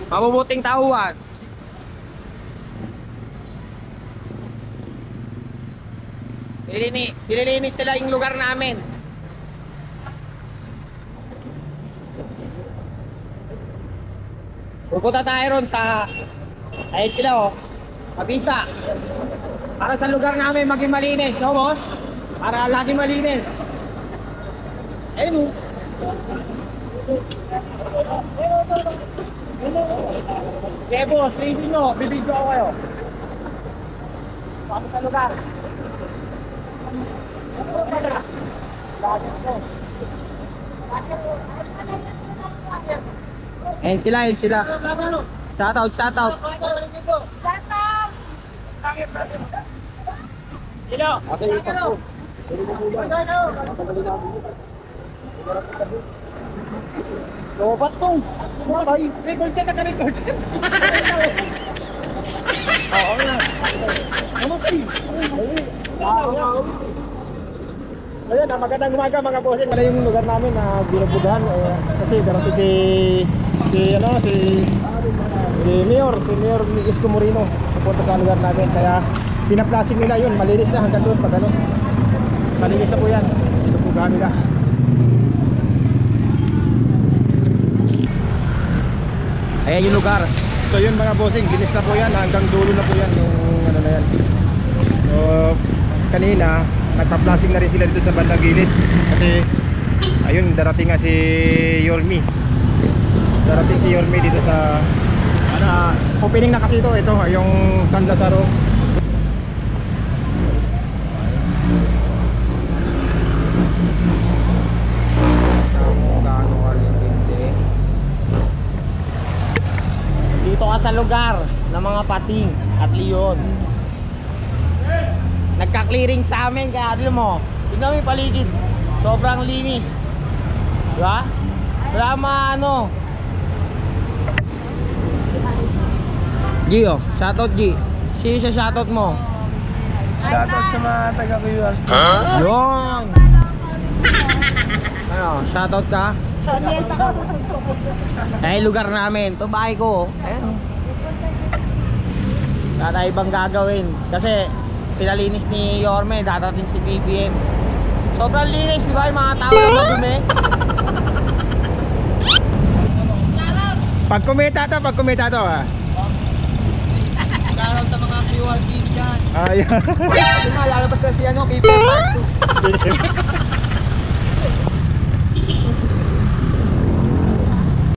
Mabubuting tauhan. Nililinis nila yung lugar namin. Pupunta tayo ron sa... Ayun sila oh. Mabisa. Para sa lugar namin maging malinis, no boss? Para lagi malinis. Ayun oh. Okay boss, please nyo. Bibidyo ako kayo. Para sa lugar. Ayun sila, ayun sila. Shoutout, shoutout. Hello. Asa yung takbo? Lobat tong. Ay, record ka na record. Oo nga. Ano kayo? Ayan, magandang umaga mga bossing. Wala yung lugar namin na binubugahan kasi darating si Mayor Isko Moreno pupunta sa lugar namin, kaya pinaplasing nila yun, malinis na hanggang doon pag ano. Malinis na po yan, binubugahan nila. Ayan yung lugar. So yun mga bossing, linis na po yan, hanggang dulo na po yan yung ano na yan. So kanina nagpa-flashing na rin sila dito sa bandang gilid kasi ayun, darating nga si Yorme. Darating si Yorme dito sa opening na kasi ito yung San Lazaro. Dito ka sa lugar ng mga pating at leon. Nagka-clearing sa amin, kaya dito mo, tignan mo yung paligid, sobrang linis, diba? Wala ano. G, oh, shoutout G. Sino siya shoutout mo? Shoutout sa mga taga-viewers. Yun! Ano, shoutout ka? Eh, lugar namin, ito bahay ko, ayan. Wala tayo ibang gagawin, kasi pinalinis ni Yorme, dadating si BBM. Sobrang linis, di ba? Yung mga tao na madumi. Pag-kumita to ha. Shoutout sa mga viewers dyan. Ayun. Ito na, lalabas na si BBM Part 2.